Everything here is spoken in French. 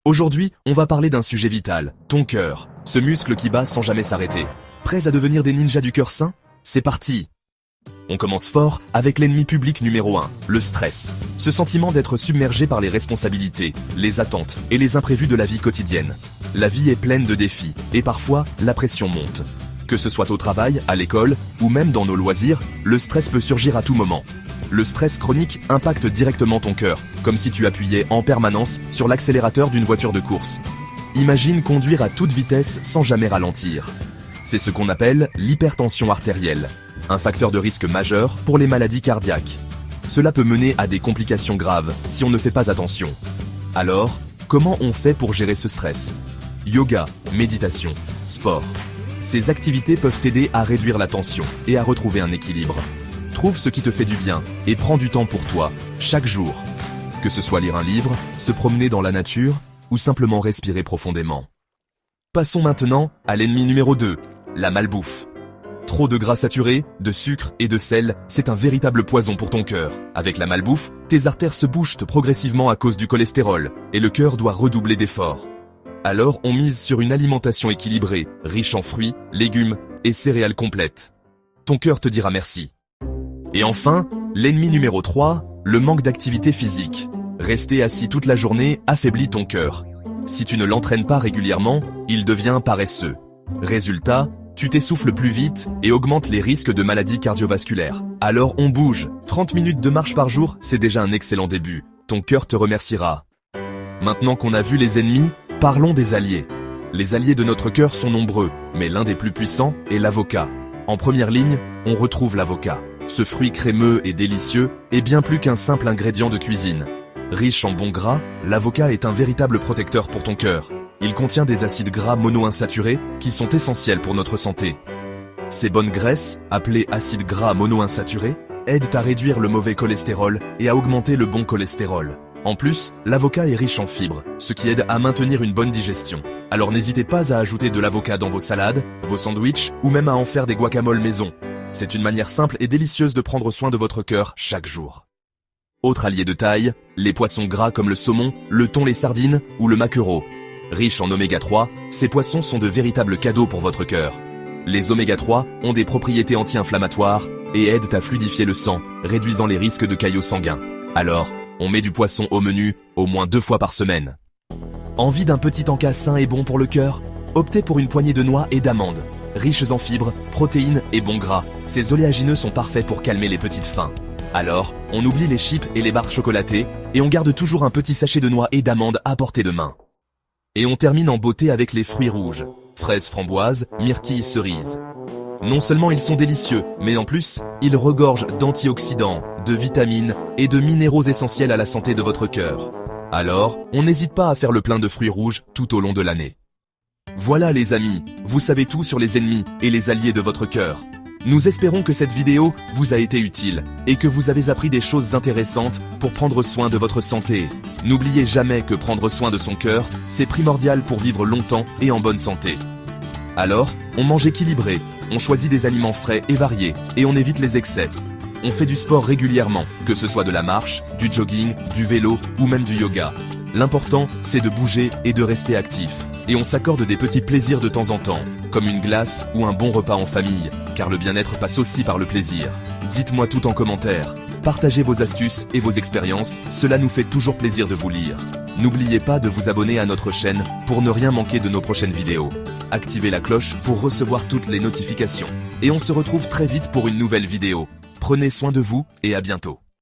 Aujourd'hui, on va parler d'un sujet vital, ton cœur, ce muscle qui bat sans jamais s'arrêter. Prêts à devenir des ninjas du cœur sain? C'est parti! On commence fort avec l'ennemi public numéro 1, le stress. Ce sentiment d'être submergé par les responsabilités, les attentes et les imprévus de la vie quotidienne. La vie est pleine de défis et parfois, la pression monte. Que ce soit au travail, à l'école ou même dans nos loisirs, le stress peut surgir à tout moment. Le stress chronique impacte directement ton cœur, comme si tu appuyais en permanence sur l'accélérateur d'une voiture de course. Imagine conduire à toute vitesse sans jamais ralentir. C'est ce qu'on appelle l'hypertension artérielle, un facteur de risque majeur pour les maladies cardiaques. Cela peut mener à des complications graves si on ne fait pas attention. Alors, comment on fait pour gérer ce stress? Yoga, méditation, sport. Ces activités peuvent t'aider à réduire la tension et à retrouver un équilibre. Trouve ce qui te fait du bien et prends du temps pour toi, chaque jour. Que ce soit lire un livre, se promener dans la nature ou simplement respirer profondément. Passons maintenant à l'ennemi numéro 2, la malbouffe. Trop de gras saturés, de sucre et de sel, c'est un véritable poison pour ton cœur. Avec la malbouffe, tes artères se bouchent progressivement à cause du cholestérol et le cœur doit redoubler d'efforts. Alors on mise sur une alimentation équilibrée, riche en fruits, légumes et céréales complètes. Ton cœur te dira merci. Et enfin, l'ennemi numéro 3, le manque d'activité physique. Rester assis toute la journée affaiblit ton cœur. Si tu ne l'entraînes pas régulièrement, il devient paresseux. Résultat, tu t'essouffles plus vite et augmentes les risques de maladies cardiovasculaires. Alors on bouge. 30 minutes de marche par jour, c'est déjà un excellent début. Ton cœur te remerciera. Maintenant qu'on a vu les ennemis, parlons des alliés. Les alliés de notre cœur sont nombreux, mais l'un des plus puissants est l'avocat. En première ligne, on retrouve l'avocat. Ce fruit crémeux et délicieux est bien plus qu'un simple ingrédient de cuisine. Riche en bons gras, l'avocat est un véritable protecteur pour ton cœur. Il contient des acides gras monoinsaturés qui sont essentiels pour notre santé. Ces bonnes graisses, appelées acides gras monoinsaturés, aident à réduire le mauvais cholestérol et à augmenter le bon cholestérol. En plus, l'avocat est riche en fibres, ce qui aide à maintenir une bonne digestion. Alors n'hésitez pas à ajouter de l'avocat dans vos salades, vos sandwichs ou même à en faire des guacamoles maison. C'est une manière simple et délicieuse de prendre soin de votre cœur chaque jour. Autre allié de taille, les poissons gras comme le saumon, le thon, les sardines ou le maquereau. Riches en oméga 3, ces poissons sont de véritables cadeaux pour votre cœur. Les oméga 3 ont des propriétés anti-inflammatoires et aident à fluidifier le sang, réduisant les risques de caillots sanguins. Alors, on met du poisson au menu au moins 2 fois par semaine. Envie d'un petit encas sain et bon pour le cœur? Optez pour une poignée de noix et d'amandes. Riches en fibres, protéines et bons gras, ces oléagineux sont parfaits pour calmer les petites faims. Alors, on oublie les chips et les barres chocolatées, et on garde toujours un petit sachet de noix et d'amandes à portée de main. Et on termine en beauté avec les fruits rouges, fraises, framboises, myrtilles, cerises. Non seulement ils sont délicieux, mais en plus, ils regorgent d'antioxydants, de vitamines et de minéraux essentiels à la santé de votre cœur. Alors, on n'hésite pas à faire le plein de fruits rouges tout au long de l'année. Voilà les amis, vous savez tout sur les ennemis et les alliés de votre cœur. Nous espérons que cette vidéo vous a été utile et que vous avez appris des choses intéressantes pour prendre soin de votre santé. N'oubliez jamais que prendre soin de son cœur, c'est primordial pour vivre longtemps et en bonne santé. Alors, on mange équilibré, on choisit des aliments frais et variés et on évite les excès. On fait du sport régulièrement, que ce soit de la marche, du jogging, du vélo ou même du yoga. L'important, c'est de bouger et de rester actif. Et on s'accorde des petits plaisirs de temps en temps, comme une glace ou un bon repas en famille, car le bien-être passe aussi par le plaisir. Dites-moi tout en commentaire. Partagez vos astuces et vos expériences, cela nous fait toujours plaisir de vous lire. N'oubliez pas de vous abonner à notre chaîne pour ne rien manquer de nos prochaines vidéos. Activez la cloche pour recevoir toutes les notifications. Et on se retrouve très vite pour une nouvelle vidéo. Prenez soin de vous et à bientôt.